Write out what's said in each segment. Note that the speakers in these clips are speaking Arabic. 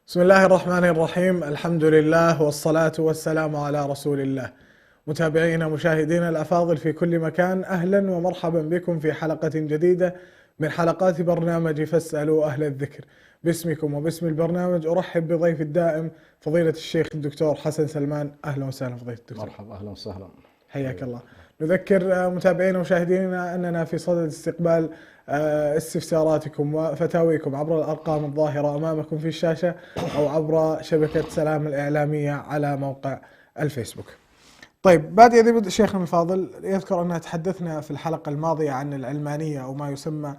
بسم الله الرحمن الرحيم. الحمد لله والصلاة والسلام على رسول الله. متابعينا مشاهدينا الأفاضل في كل مكان، أهلا ومرحبا بكم في حلقة جديدة من حلقات برنامج فاسألوا أهل الذكر. باسمكم وباسم البرنامج أرحب بضيف الدائم فضيلة الشيخ الدكتور حسن سلمان. أهلا وسهلا فضيلة الدكتور. مرحبا، أهلا وسهلا، حياك الله. نذكر متابعينا ومشاهدينا أننا في صدد استقبال استفساراتكم وفتاويكم عبر الأرقام الظاهرة أمامكم في الشاشة أو عبر شبكة سلام الإعلامية على موقع الفيسبوك. طيب، بعد إذا بدأ شيخنا الفاضل يذكر أننا تحدثنا في الحلقة الماضية عن العلمانية أو ما يسمى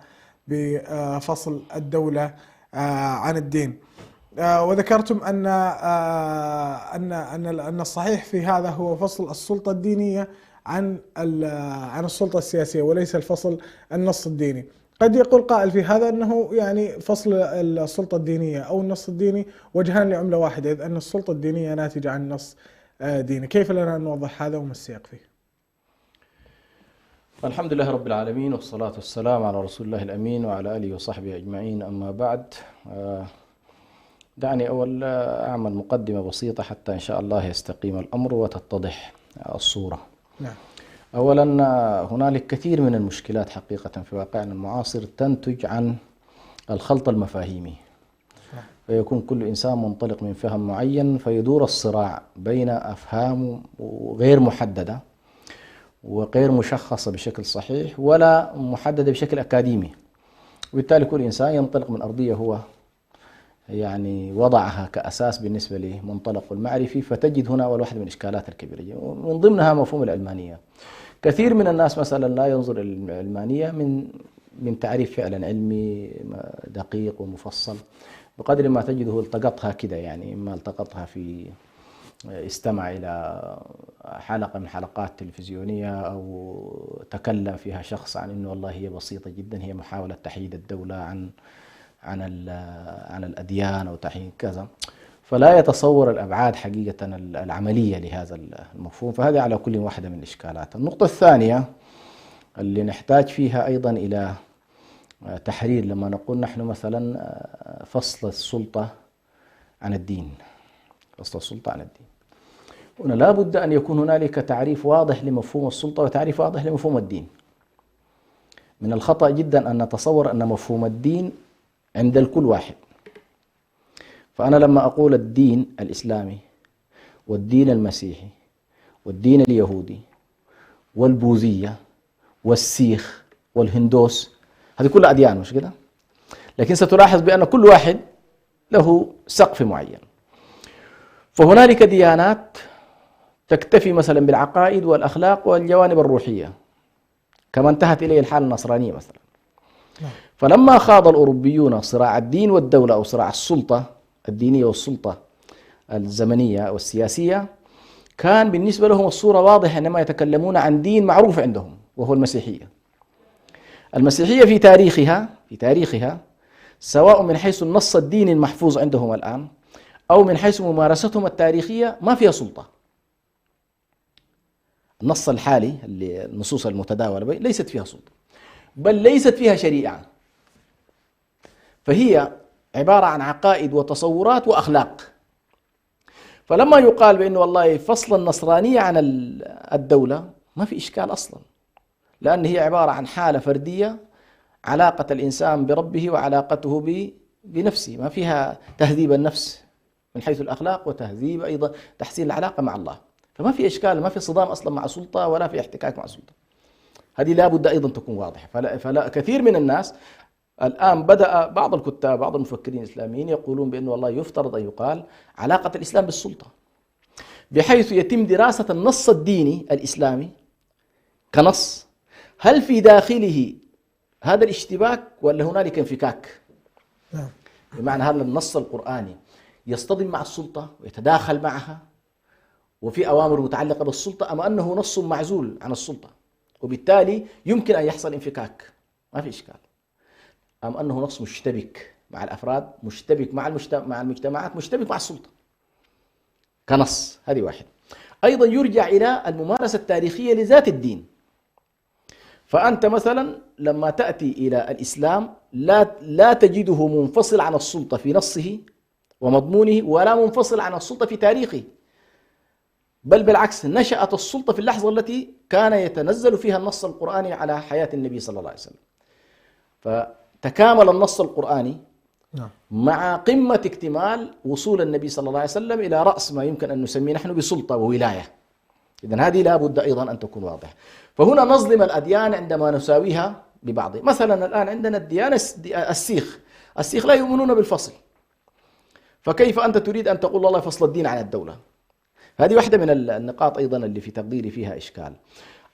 بفصل الدولة عن الدين، وذكرتم أن الصحيح في هذا هو فصل السلطة الدينية عن السلطة السياسية وليس الفصل النص الديني. قد يقول قائل في هذا أنه يعني فصل السلطة الدينية أو النص الديني وجهان لعملة واحدة، إذ أن السلطة الدينية ناتجة عن نص ديني. كيف لنا أن نوضح هذا وما السياق فيه؟ الحمد لله رب العالمين، والصلاة والسلام على رسول الله الأمين وعلى آله وصحبه أجمعين. أما بعد، دعني أول أعمل مقدمة بسيطة حتى إن شاء الله يستقيم الأمر وتتضح الصورة. نعم. أولا، هنالك كثير من المشكلات حقيقة في واقعنا المعاصر تنتج عن الخلط المفاهيمي، فيكون كل إنسان منطلق من فهم معين، فيدور الصراع بين أفهام غير محددة وغير مشخصة بشكل صحيح ولا محددة بشكل أكاديمي، وبالتالي كل إنسان ينطلق من أرضية هو يعني وضعها كأساس بالنسبة لمنطلقه المعرفي، فتجد هنا أول واحدة من الإشكالات الكبيرة ومن ضمنها مفهوم العلمانية. كثير من الناس مثلا لا ينظر العلمانية من تعريف فعلا علمي دقيق ومفصل، بقدر ما تجده التقطها كده، يعني إما التقطها في استمع إلى حلقة من حلقات تلفزيونية أو تكلم فيها شخص عن إنه والله هي بسيطة جدا، هي محاولة تحييد الدولة عن الأديان أو تحييد كذا، فلا يتصور الأبعاد حقيقة العملية لهذا المفهوم. فهذه على كل واحدة من الإشكالات. النقطة الثانية اللي نحتاج فيها أيضا إلى تحرير، لما نقول نحن مثلا فصل السلطة عن الدين، فصل السلطة عن الدين، هنا لا بد أن يكون هنالك تعريف واضح لمفهوم السلطة وتعريف واضح لمفهوم الدين. من الخطأ جدا أن نتصور أن مفهوم الدين عند الكل واحد. فأنا لما أقول الدين الإسلامي والدين المسيحي والدين اليهودي والبوذية والسيخ والهندوس، هذه كلها أديان مش كده؟ لكن ستلاحظ بأن كل واحد له سقف معين. فهنالك ديانات تكتفي مثلا بالعقائد والأخلاق والجوانب الروحية، كما انتهت إليه الحالة النصرانية مثلا. فلما خاض الأوروبيون صراع الدين والدولة أو صراع السلطة الدينية والسلطة الزمنية والسياسية، كان بالنسبة لهم الصورة واضحة عندما يتكلمون عن دين معروف عندهم وهو المسيحية. المسيحية في تاريخها سواء من حيث النص الديني المحفوظ عندهم الآن أو من حيث ممارستهم التاريخية ما فيها سلطة. النص الحالي، النصوص المتداولة ليست فيها سلطة، بل ليست فيها شريعة، فهي عبارة عن عقائد وتصورات وأخلاق. فلما يقال بأنه والله فصل النصرانية عن الدولة، ما في إشكال أصلا، لأن هي عبارة عن حالة فردية، علاقة الإنسان بربه وعلاقته بنفسه، ما فيها تهذيب النفس من حيث الأخلاق وتهذيب أيضا تحسين العلاقة مع الله. فما في إشكال، ما في صدام أصلا مع السلطة ولا في احتكاك مع السلطة. هذه لا بد أيضا تكون واضحة. فلا كثير من الناس الآن بدأ بعض الكتاب بعض المفكرين الإسلاميين يقولون بأنه والله يفترض أن يقال علاقة الإسلام بالسلطة، بحيث يتم دراسة النص الديني الإسلامي كنص، هل في داخله هذا الاشتباك ولا هنالك انفكاك؟ نعم. بمعنى هذا النص القرآني يصطدم مع السلطة ويتداخل معها وفي أوامر متعلقة بالسلطة، أم أنه نص معزول عن السلطة وبالتالي يمكن أن يحصل انفكاك، ما في إشكال، أم أنه نص مشتبك مع الأفراد، مشتبك مع المجتمعات، مشتبك مع السلطة كنص. هذه واحد. أيضا يرجع إلى الممارسة التاريخية لذات الدين. فأنت مثلا لما تأتي إلى الإسلام لا تجده منفصل عن السلطة في نصه ومضمونه، ولا منفصل عن السلطة في تاريخه، بل بالعكس نشأت السلطة في اللحظة التي كان يتنزل فيها النص القرآني على حياة النبي صلى الله عليه وسلم. فتكامل النص القرآني مع قمة اكتمال وصول النبي صلى الله عليه وسلم إلى رأس ما يمكن أن نسميه نحن بسلطة وولاية. إذن هذه لا بد أيضا أن تكون واضحة. فهنا نظلم الأديان عندما نساويها ببعضها. مثلا الآن عندنا الديانة السيخ لا يؤمنون بالفصل، فكيف أنت تريد أن تقول الله فصل الدين عن الدولة؟ هذه واحدة من النقاط أيضا اللي في تقديري فيها إشكال.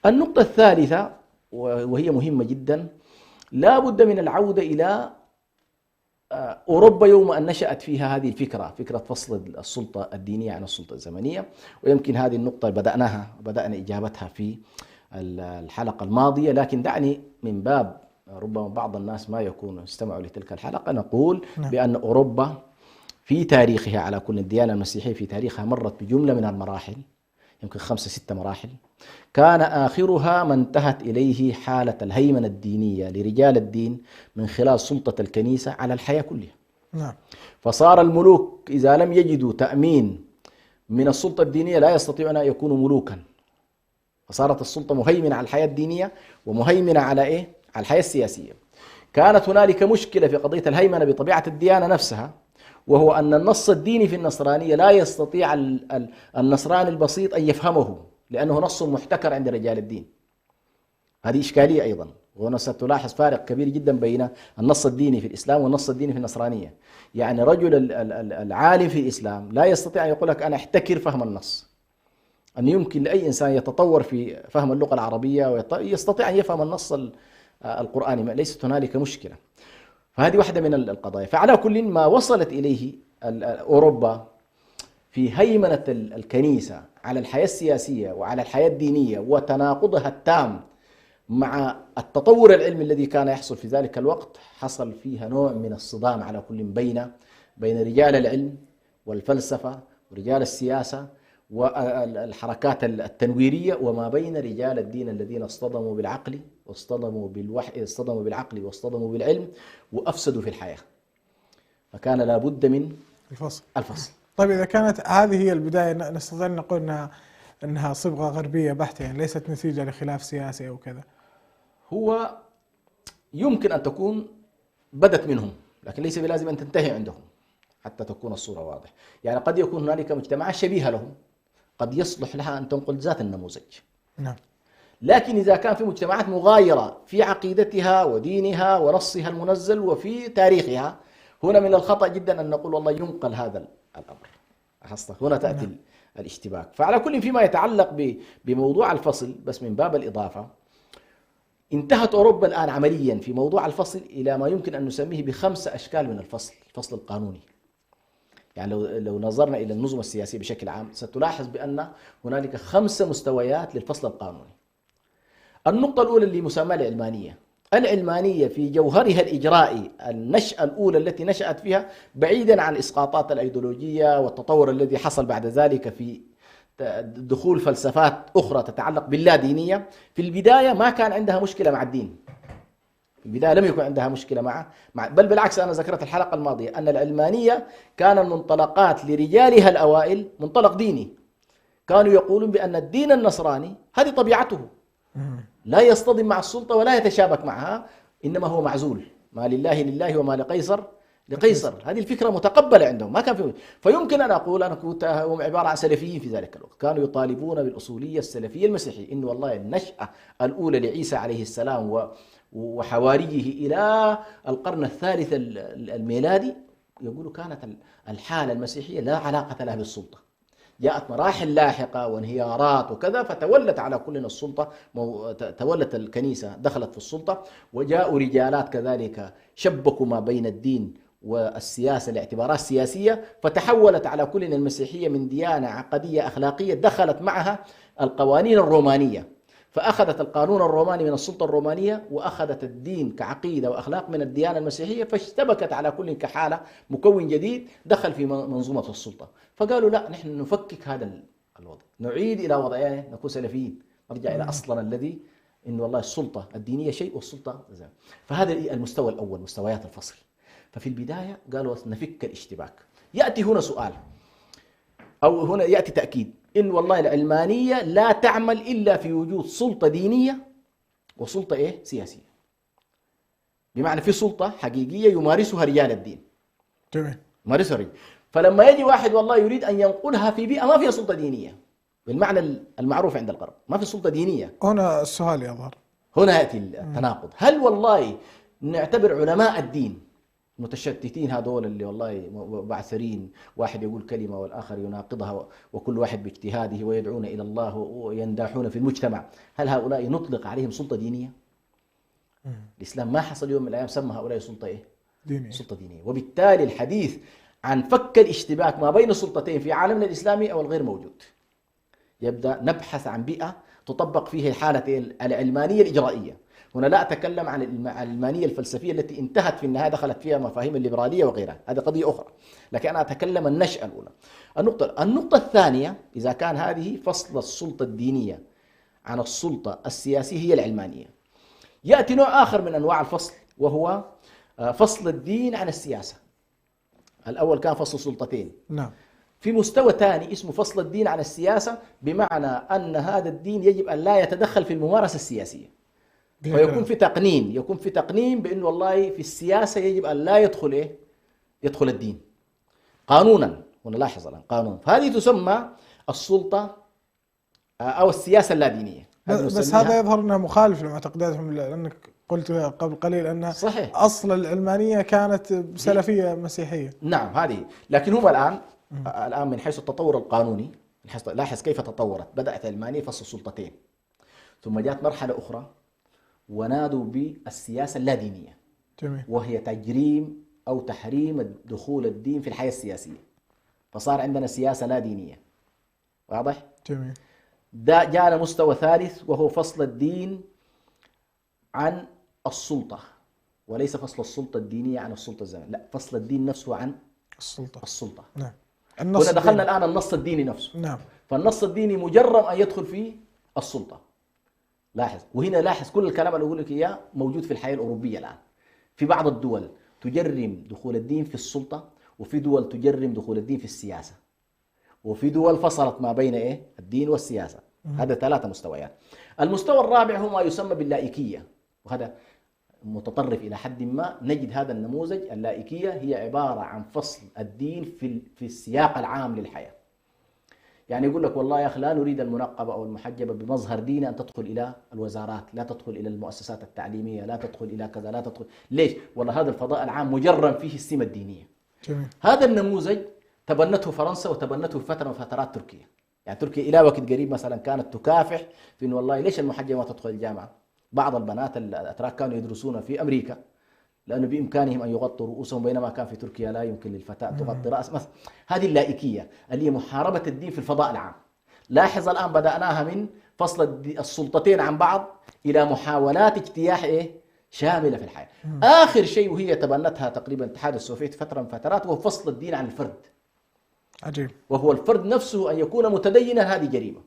النقطة الثالثة وهي مهمة جدا، لا بد من العودة إلى أوروبا يوم أن نشأت فيها هذه الفكرة، فكرة فصل السلطة الدينية عن السلطة الزمنية. ويمكن هذه النقطة بدأنا إجابتها في الحلقة الماضية، لكن دعني من باب ربما بعض الناس ما يكونوا استمعوا لتلك الحلقة نقول بأن أوروبا في تاريخها على كل الديانة المسيحية في تاريخها مرت بجملة من المراحل، يمكن 5-6 مراحل، كان آخرها ما انتهت إليه حالة الهيمنة الدينية لرجال الدين من خلال سلطة الكنيسة على الحياة كلها. نعم. فصار الملوك إذا لم يجدوا تأمين من السلطة الدينية لا يستطيعون أن يكونوا ملوكا، فصارت السلطة مهيمنة على الحياة الدينية ومهيمنة على على الحياة السياسية. كانت هنالك مشكلة في قضية الهيمنة بطبيعة الديانة نفسها، وهو أن النص الديني في النصرانية لا يستطيع النصراني البسيط أن يفهمه، لأنه نص محتكر عند رجال الدين. هذه إشكالية أيضا، وهنا ستلاحظ فارق كبير جدا بين النص الديني في الإسلام والنص الديني في النصرانية. يعني رجل العالم في الإسلام لا يستطيع أن يقول لك أنا أحتكر فهم النص، أن يمكن لأي إنسان يتطور في فهم اللغة العربية ويستطيع أن يفهم النص القرآني، ليست هنالك مشكلة. فهذه واحدة من القضايا. فعلى كل ما وصلت إليه أوروبا في هيمنة الكنيسة على الحياة السياسية وعلى الحياة الدينية وتناقضها التام مع التطور العلمي الذي كان يحصل في ذلك الوقت، حصل فيها نوع من الصدام على كل بين رجال العلم والفلسفة ورجال السياسة والحركات التنويرية، وما بين رجال الدين الذين اصطدموا بالعقل واصطدموا بالوحي، اصطدموا بالعقل واصطدموا بالعلم وأفسدوا في الحياة. فكان لابد من الفصل. طيب إذا كانت هذه هي البداية نستطيع أن نقول أنها صبغة غربية بحتة، يعني ليست نتيجة لخلاف سياسي أو كذا؟ هو يمكن أن تكون بدت منهم، لكن ليس بلازم أن تنتهي عندهم حتى تكون الصورة واضحة. يعني قد يكون هنالك مجتمعات شبيهة لهم قد يصلح لها أن تنقل ذات النموذج. نعم. لكن إذا كان في مجتمعات مغايرة في عقيدتها ودينها ونصها المنزل وفي تاريخها، هنا من الخطأ جدا أن نقول والله ينقل هذا الأمر. هنا تأتي الاشتباك. فعلى كل فيما يتعلق بموضوع الفصل، بس من باب الإضافة، انتهت أوروبا الآن عمليا في موضوع الفصل إلى ما يمكن أن نسميه ب5 أشكال من الفصل القانوني. يعني لو نظرنا إلى النظم السياسية بشكل عام ستلاحظ بأن هنالك 5 مستويات للفصل القانوني. النقطة الأولى اللي مسمى العلمانية في جوهرها الإجرائي، النشأة الأولى التي نشأت فيها بعيدا عن إسقاطات الأيديولوجية والتطور الذي حصل بعد ذلك في دخول فلسفات أخرى تتعلق باللا دينية. في البداية ما كان عندها مشكلة مع الدين، في البداية لم يكن عندها مشكلة بل بالعكس. أنا ذكرت الحلقة الماضية أن العلمانية كان المنطلقات لرجالها الأوائل منطلق ديني، كانوا يقولون بأن الدين النصراني هذه طبيعته، لا يصطدم مع السلطة ولا يتشابك معها، إنما هو معزول، ما لله لله وما لقيصر لقيصر. هذه الفكرة متقبلة عندهم، ما كان فيمكن أن أقول أنا كنت هم عبارة عن سلفيين في ذلك الوقت، كانوا يطالبون بالأصولية السلفية المسيحية، إنه والله النشأة الأولى لعيسى عليه السلام وحواريه إلى القرن الثالث الميلادي، يقولوا كانت الحالة المسيحية لا علاقة لها بالسلطة. جاءت مراحل لاحقة وانهيارات وكذا، فتولت على كلنا السلطة، تولت الكنيسة دخلت في السلطة، وجاءوا رجالات كذلك شبكوا ما بين الدين والسياسة لاعتبارات سياسية، فتحولت على كلنا المسيحية من ديانة عقدية أخلاقية دخلت معها القوانين الرومانية، فأخذت القانون الروماني من السلطة الرومانية، وأخذت الدين كعقيدة وأخلاق من الديانة المسيحية، فاشتبكت على كل كحالة مكون جديد دخل في منظومة السلطة. فقالوا لا، نحن نفكك هذا الوضع، نعيد إلى وضعنا، نكون سلفيين، نرجع إلى أصلنا الذي إن والله السلطة الدينية شيء والسلطة زي. فهذا المستوى الأول، مستويات الفصل. ففي البداية قالوا نفك الاشتباك. يأتي هنا سؤال، أو هنا يأتي تأكيد إن والله العلمانية لا تعمل إلا في وجود سلطة دينية وسلطة سياسية. بمعنى في سلطة حقيقية يمارسها رجال الدين. جميل. يمارسها رجال. فلما يجي واحد والله يريد أن ينقلها في بيئة ما فيها سلطة دينية بالمعنى المعروف عند الغرب، ما في سلطة دينية، هنا السؤال يظهر، هنا يأتي التناقض. هل والله نعتبر علماء الدين المتشتتين هذول اللي والله بعثرين، واحد يقول كلمة والآخر يناقضها وكل واحد باجتهاده ويدعون إلى الله وينداحون في المجتمع، هل هؤلاء نطلق عليهم سلطة دينية؟ الإسلام ما حصل يوم من الأيام سمى هؤلاء سلطة دينية. سلطة دينية. وبالتالي الحديث عن فك الاشتباك ما بين السلطتين في عالمنا الإسلامي أو الغير موجود. يبدأ نبحث عن بيئة تطبق فيها حالة العلمانية الإجرائية. هنا لا أتكلم عن العلمانية الفلسفية التي انتهت في النهاية دخلت فيها مفاهيم الليبرالية وغيرها، هذه قضية أخرى، لكن أنا أتكلم النشأة الأولى. النقطة الثانية، إذا كان هذه فصل السلطة الدينية عن السلطة السياسية هي العلمانية، يأتي نوع آخر من أنواع الفصل، وهو فصل الدين عن السياسة. الأول كان فصل سلطتين. نعم. في مستوى ثاني اسمه فصل الدين عن السياسة، بمعنى أن هذا الدين يجب أن لا يتدخل في الممارسة السياسية. فيكون في تقنين، يكون في تقنين بأنه والله في السياسة يجب أن لا يدخل يدخل الدين قانونا. هنا لاحظ الآن قانون، فهذه تسمى السلطة أو السياسة اللادينية. بس هذا يظهر أنه مخالف لمعتقداتهم، لأنك قلت قبل قليل أن صحيح أصل العلمانية كانت سلفية مسيحية. نعم هذه، لكن هم الآن من حيث التطور القانوني، لاحظ كيف تطورت. بدأت العلمانية فصل سلطتين، ثم جاءت مرحلة أخرى ونادوا بالسياسة اللادينية. جميل. وهي تجريم أو تحريم دخول الدين في الحياة السياسية، فصار عندنا سياسة لا دينية. واضح؟ جميل. جاءنا مستوى ثالث، وهو فصل الدين عن السلطة، وليس فصل السلطة الدينية عن السلطة الزمنية، لا، فصل الدين نفسه عن السلطة. نعم. هنا دخلنا الآن النص الديني نفسه. نعم. فالنص الديني مجرم أن يدخل في السلطة. لاحظ، وهنا لاحظ كل الكلام اللي أقول لك إياه موجود في الحياة الأوروبية الآن. في بعض الدول تجرم دخول الدين في السلطة، وفي دول تجرم دخول الدين في السياسة، وفي دول فصلت ما بين الدين والسياسة. هذا 3 مستويات. المستوى الرابع هو ما يسمى باللائكية، وهذا متطرف إلى حد ما. نجد هذا النموذج، اللائكية هي عبارة عن فصل الدين في السياق العام للحياة. يعني يقول لك والله يا أخي لا نريد المنقبة أو المحجبة بمظهر ديني أن تدخل إلى الوزارات، لا تدخل إلى المؤسسات التعليمية، لا تدخل إلى كذا، لا تدخل. ليش؟ والله هذا الفضاء العام مجرم فيه السمة الدينية. جميل. هذا النموذج تبنته فرنسا وتبنته في فترة من فترات تركيا. يعني تركيا إلى وقت قريب مثلا كانت تكافح في إنه والله ليش المحجبة ما تدخل الجامعة. بعض البنات الأتراك كانوا يدرسون في أمريكا لأنه بإمكانهم أن يغطوا رؤوسهم، بينما كان في تركيا لا يمكن للفتاة تغطي رأس مثلا. هذه اللائكية اللي هي محاربة الدين في الفضاء العام. لاحظ الآن بدأناها من فصل السلطتين عن بعض إلى محاولات اجتياح شاملة في الحياة. آخر شيء وهي تبنتها تقريبا الاتحاد السوفيتي فترة من فترات، وهو فصل الدين عن الفرد. عجيب. وهو الفرد نفسه أن يكون متدينا، هذه جريمة.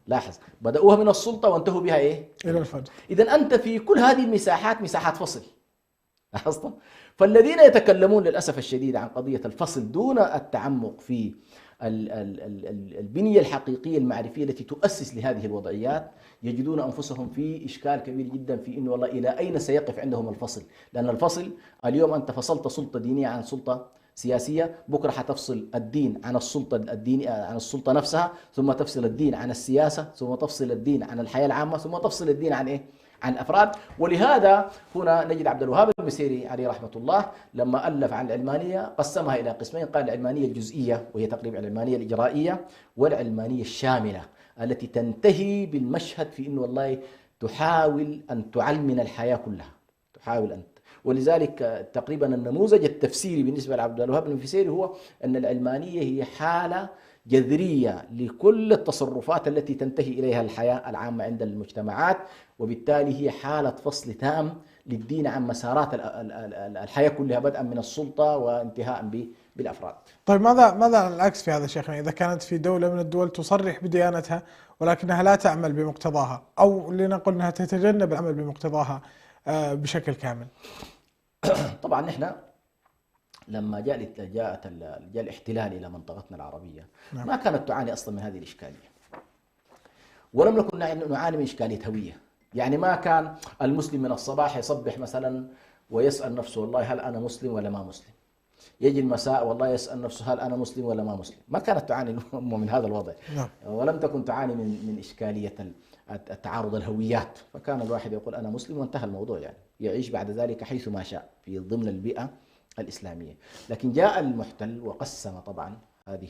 لاحظ بدأوها من السلطة وانتهوا بها إلى الفرد. إذا أنت في كل هذه المساحات مساحات فصل. لاحظت؟ فالذين يتكلمون للأسف الشديد عن قضية الفصل دون التعمق في البنية الحقيقية المعرفية التي تؤسس لهذه الوضعيات، يجدون أنفسهم في إشكال كبير جدا في إنه والله إلى أين سيقف عندهم الفصل. لأن الفصل اليوم أنت فصلت سلطة دينية عن سلطة سياسية، بكرة حتفصل الدين عن السلطة الدينية عن السلطة نفسها، ثم تفصل الدين عن السياسة، ثم تفصل الدين عن الحياة العامة، ثم تفصل الدين عن عن الأفراد. ولهذا هنا نجد عبد الوهاب المسيري عليه رحمة الله لما ألف عن العلمانية قسمها إلى قسمين، قال العلمانية الجزئية وهي تقريبا العلمانية الإجرائية، والعلمانية الشاملة التي تنتهي بالمشهد في أنه والله تحاول أن تعلمن الحياة كلها، تحاول أن. ولذلك تقريبا النموذج التفسيري بالنسبة لعبد الوهاب المسيري هو أن العلمانية هي حالة جذرية لكل التصرفات التي تنتهي إليها الحياة العامة عند المجتمعات، وبالتالي هي حالة فصل تام للدين عن مسارات الحياة كلها بدءا من السلطة وانتهاء بالأفراد. طيب ماذا عن العكس في هذا شيخنا؟ إذا كانت في دولة من الدول تصرح بديانتها ولكنها لا تعمل بمقتضاها، أو لنقل أنها تتجنب العمل بمقتضاها بشكل كامل. طبعا نحن لما جاء الاحتلال إلى منطقتنا العربية ما كانت تعاني أصلا من هذه الإشكالية، ولم نكن نعاني من إشكالية هوية. يعني ما كان المسلم من الصباح يصبح مثلا ويسأل نفسه والله هل أنا مسلم ولا ما مسلم، يجي المساء والله يسأل نفسه هل أنا مسلم ولا ما مسلم. ما كانت تعاني الأمة من هذا الوضع، ولم تكن تعاني من إشكالية التعارض الهويات، فكان الواحد يقول أنا مسلم وانتهى الموضوع، يعني يعيش بعد ذلك حيث ما شاء في ضمن البيئة الإسلامية. لكن جاء المحتل وقسم طبعا هذه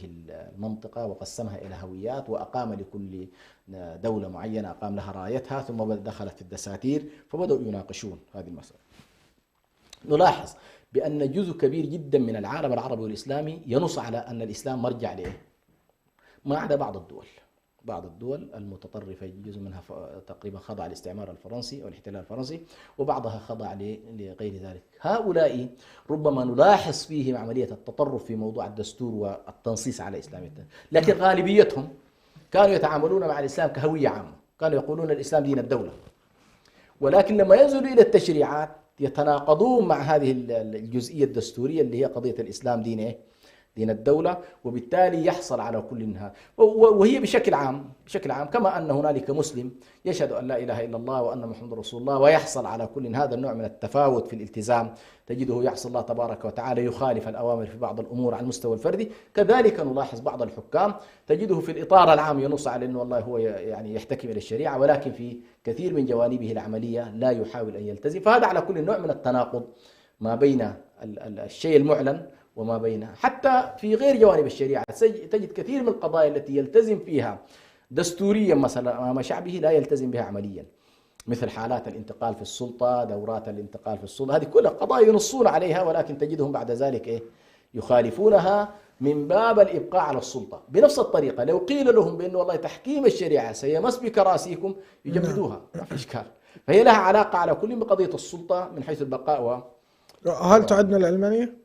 المنطقة وقسمها إلى هويات، وأقام لكل دولة معينة أقام لها رايتها، ثم دخلت في الدساتير فبدأوا يناقشون هذه المسألة. نلاحظ بأن جزء كبير جدا من العالم العربي والإسلامي ينص على أن الإسلام مرجع لإيه؟ ما عدا بعض الدول المتطرفة جزء منها تقريبا خضع للاستعمار الفرنسي أو الاحتلال الفرنسي، وبعضها خضع لغير ذلك. هؤلاء ربما نلاحظ فيهم عملية التطرف في موضوع الدستور والتنصيص على إسلاميته، لكن غالبيتهم كانوا يتعاملون مع الإسلام كهوية عامة، كانوا يقولون الإسلام دين الدولة، ولكن لما ينزلوا إلى التشريعات يتناقضون مع هذه الجزئية الدستورية اللي هي قضية الإسلام دين إيه؟ دين الدولة، وبالتالي يحصل على كل منها. وهي بشكل عام كما أن هنالك مسلم يشهد أن لا إله إلا الله وأن محمد رسول الله ويحصل على كل هذا النوع من التفاوت في الالتزام، تجده يعصي الله تبارك وتعالى، يخالف الأوامر في بعض الأمور على المستوى الفردي. كذلك نلاحظ بعض الحكام تجده في الإطار العام ينص على أنه والله هو يعني يحتكم إلى الشريعة، ولكن في كثير من جوانبه العملية لا يحاول أن يلتزم. فهذا على كل نوع من التناقض ما بين الشيء المعلن وما بينها. حتى في غير جوانب الشريعة تجد كثير من القضايا التي يلتزم فيها دستوريا مثلا أمام شعبه لا يلتزم بها عمليا، مثل حالات الانتقال في السلطة، دورات الانتقال في السلطة، هذه كلها قضايا ينصون عليها، ولكن تجدهم بعد ذلك يخالفونها من باب الإبقاء على السلطة. بنفس الطريقة لو قيل لهم بأنه والله تحكيم الشريعة سيمس بكراسيكم يجمدوها، ما في إشكال. فهي لها علاقة على كل بقضية السلطة من حيث البقاء هل تعدنا العلمانية؟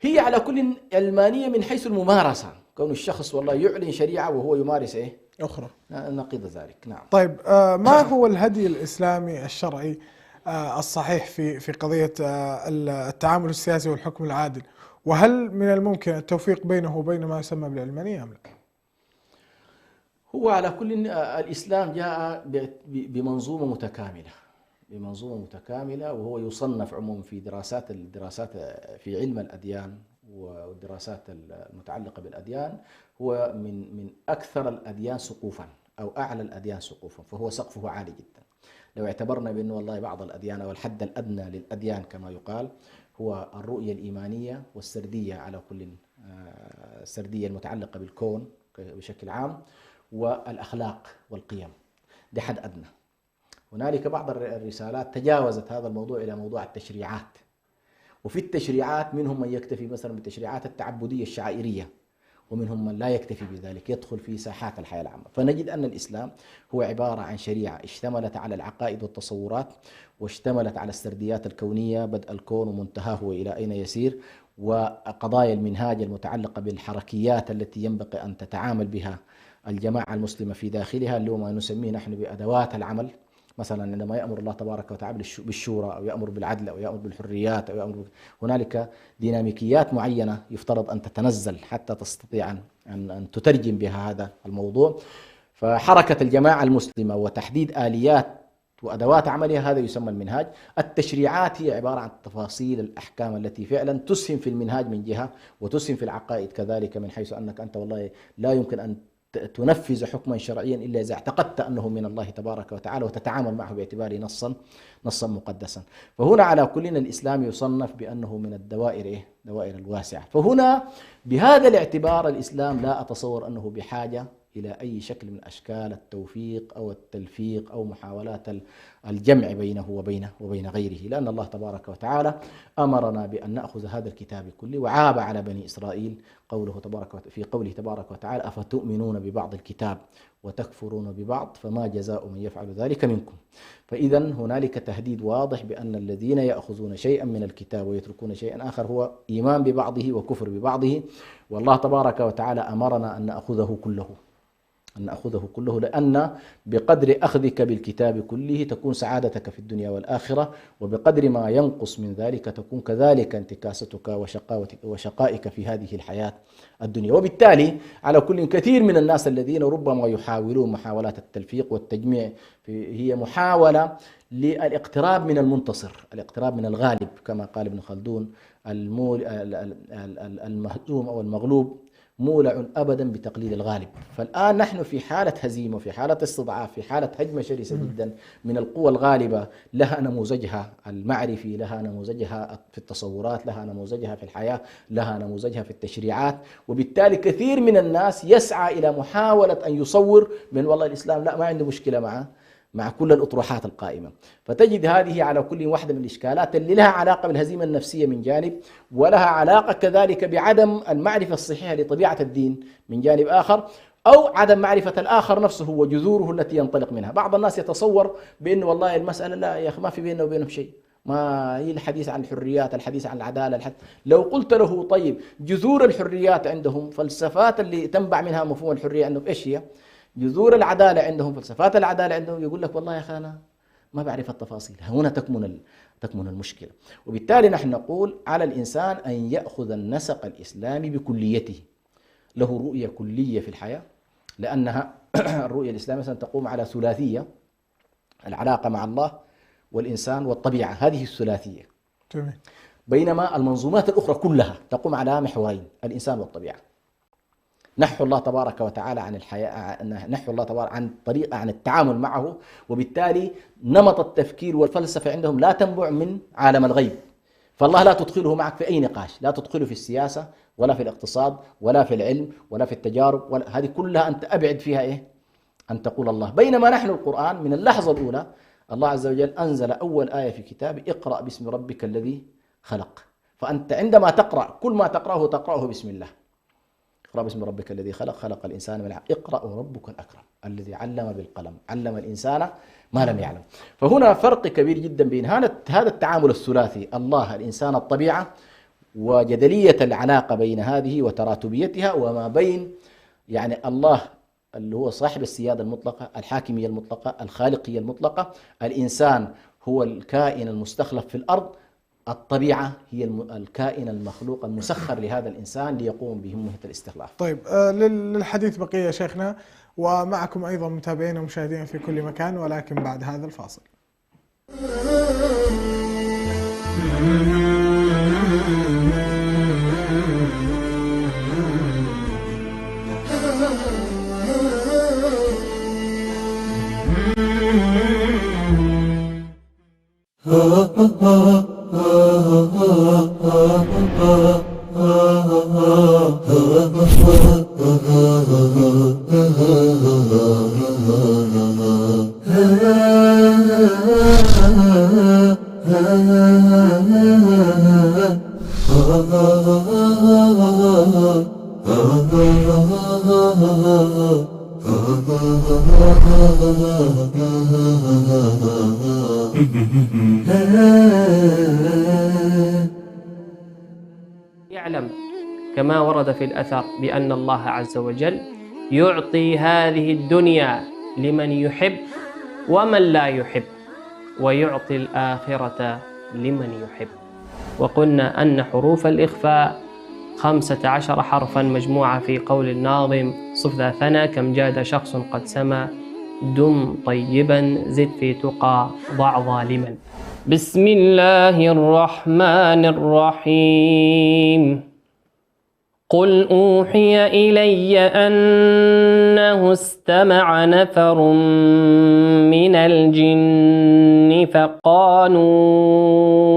هي على كل علمانية من حيث الممارسة، كون الشخص والله يعلن شريعة وهو يمارس أخرى نقيض ذلك. نعم. طيب ما هو الهدي الإسلامي الشرعي الصحيح في قضية التعامل السياسي والحكم العادل، وهل من الممكن التوفيق بينه وبين ما يسمى بالعلمانية أم لا؟ هو على كل الإسلام جاء بمنظومة متكاملة، وهو يصنف عموما في الدراسات في علم الأديان والدراسات المتعلقة بالأديان هو من أكثر الأديان سقوفا أو أعلى الأديان سقوفا، فهو سقفه عالي جدا. لو اعتبرنا بأنه والله بعض الأديان أو الحد الأدنى للأديان كما يقال هو الرؤية الإيمانية والسردية، على كل السردية المتعلقة بالكون بشكل عام والأخلاق والقيم، ده حد أدنى. هنالك بعض الرسالات تجاوزت هذا الموضوع إلى موضوع التشريعات، وفي التشريعات منهم من يكتفي مثلا بالتشريعات التعبدية الشعائرية، ومنهم من لا يكتفي بذلك يدخل في ساحات الحياة العامة. فنجد أن الإسلام هو عبارة عن شريعة اشتملت على العقائد والتصورات، واشتملت على السرديات الكونية، بدء الكون ومنتهاه وإلى أين يسير، وقضايا المنهاج المتعلقة بالحركيات التي ينبغي أن تتعامل بها الجماعة المسلمة في داخلها، اللي هو ما نسميه نحن بأدوات العمل. مثلا عندما يأمر الله تبارك وتعالى بالشورى أو يأمر بالعدل أو يأمر بالحريات أو يأمر هنالك ديناميكيات معينة يفترض أن تتنزل حتى تستطيع أن تترجم بها هذا الموضوع. فحركة الجماعة المسلمة وتحديد آليات وأدوات عملها هذا يسمى المنهاج. التشريعات هي عبارة عن تفاصيل الأحكام التي فعلا تسهم في المنهاج من جهة، وتسهم في العقائد كذلك، من حيث أنك أنت والله لا يمكن أن تنفذ حكما شرعيا إلا إذا اعتقدت أنه من الله تبارك وتعالى وتتعامل معه باعتباره نصا مقدسا. فهنا على كلنا الإسلام يصنف بأنه من الدوائر دوائر الواسعة. فهنا بهذا الاعتبار الإسلام لا أتصور أنه بحاجة إلى أي شكل من أشكال التوفيق أو التلفيق أو محاولات الجمع بينه وبين غيره، لأن الله تبارك وتعالى أمرنا بأن نأخذ هذا الكتاب كله، وعاب على بني إسرائيل في قوله تبارك وتعالى: أفتؤمنون ببعض الكتاب وتكفرون ببعض فما جزاء من يفعل ذلك منكم. فإذا هنالك تهديد واضح بأن الذين يأخذون شيئا من الكتاب ويتركون شيئا آخر هو إيمان ببعضه وكفر ببعضه، والله تبارك وتعالى أمرنا أن نأخذه كله، لأن بقدر أخذك بالكتاب كله تكون سعادتك في الدنيا والآخرة، وبقدر ما ينقص من ذلك تكون كذلك انتكاستك وشقائك في هذه الحياة الدنيا. وبالتالي على كل كثير من الناس الذين ربما يحاولون محاولات التلفيق والتجميع هي محاولة للاقتراب من المنتصر، الاقتراب من الغالب، كما قال ابن خلدون: المهزوم أو المغلوب مولع أبدا بتقليد الغالب. فالآن نحن في حالة هزيمة، في حالة استضعاف، في حالة هجمة شرسة جدا من القوى الغالبة، لها نموذجها المعرفي، لها نموذجها في التصورات، لها نموذجها في الحياة، لها نموذجها في التشريعات. وبالتالي كثير من الناس يسعى إلى محاولة أن يصور من والله الإسلام لا، ما عنده مشكلة مع كل الأطروحات القائمة. فتجد هذه على كل واحدة من الإشكالات اللي لها علاقة بالهزيمة النفسية من جانب، ولها علاقة كذلك بعدم المعرفة الصحيحة لطبيعة الدين من جانب آخر، أو عدم معرفة الآخر نفسه وجذوره التي ينطلق منها. بعض الناس يتصور بأنه والله المسألة لا يا أخي ما في بيننا وبينهم شيء، ما هي الحديث عن الحريات، الحديث عن العدالة. لو قلت له طيب جذور الحريات عندهم، فلسفات اللي تنبع منها مفهوم الحرية عندهم إيش هي؟ جذور العدالة عندهم، فلسفات العدالة عندهم، يقول لك والله يا أخي أنا ما بعرف التفاصيل. هنا تكمن المشكلة. وبالتالي نحن نقول على الإنسان أن يأخذ النسق الإسلامي بكليته، له رؤية كلية في الحياة، لأنها الرؤية الإسلامية تقوم على ثلاثية: العلاقة مع الله والإنسان والطبيعة، هذه الثلاثية. بينما المنظومات الأخرى كلها تقوم على محورين: الإنسان والطبيعة. نحو الله تبارك وتعالى عن الحياة، نحو الله تبارك عن طريقة عن التعامل معه. وبالتالي نمط التفكير والفلسفة عندهم لا تنبع من عالم الغيب، فالله لا تدخله معك في أي نقاش، لا تدخله في السياسة ولا في الاقتصاد ولا في العلم ولا في التجارب، ولا هذه كلها أنت أبعد فيها أن تقول الله. بينما نحن القرآن من اللحظة الأولى الله عز وجل أنزل أول آية في كتابه: اقرأ باسم ربك الذي خلق. فأنت عندما تقرأ كل ما تقرأه بسم الله. اقرأ باسم ربك الذي خلق، خلق الإنسان من علق. اقرأ وربك الأكرم الذي علم بالقلم، علم الإنسان ما لم يعلم. فهنا فرق كبير جدا بين هذا التعامل الثلاثي: الله، الإنسان، الطبيعة، وجدلية العلاقة بين هذه وتراتبيتها، وما بين يعني الله اللي هو صاحب السيادة المطلقة، الحاكمية المطلقة، الخالقية المطلقة، الإنسان هو الكائن المستخلف في الأرض، الطبيعة هي الكائن المخلوق المسخر لهذا الإنسان ليقوم بمهمة الاستخلاف. طيب، للحديث بقية شيخنا، ومعكم أيضا متابعين ومشاهدين في كل مكان، ولكن بعد هذا الفاصل. يعلم كما ورد في الأثر بأن الله عز وجل يعطي هذه الدنيا لمن يحب ومن لا يحب، ويعطي الآخرة لمن يحب. وقلنا أن حروف الإخفاء 15 حرفا مجموعة في قول الناظم: صف ذا ثنى كم جاد شخص قد سما، دم طيبا زد في تقى ضع ظالما. بسم الله الرحمن الرحيم. قل أوحي إلي أنه استمع نفر من الجن فقالوا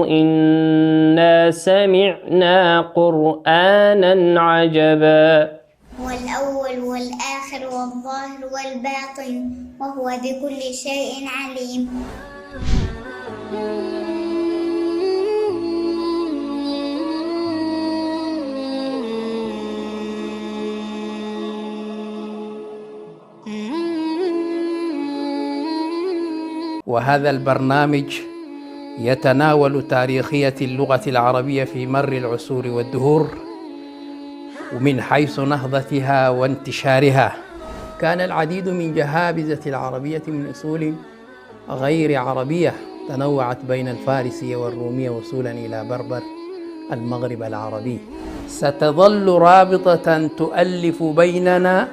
إنا سمعنا قرآنا عجبا. هو الأول والآخر والظاهر والباطن وهو بكل شيء عليم. وهذا البرنامج يتناول تاريخية اللغة العربية في مر العصور والدهور ومن حيث نهضتها وانتشارها. كان العديد من جهابذة العربية من أصول غير عربية تنوعت بين الفارسية والرومية وصولا إلى بربر المغرب العربي. ستظل رابطة تؤلف بيننا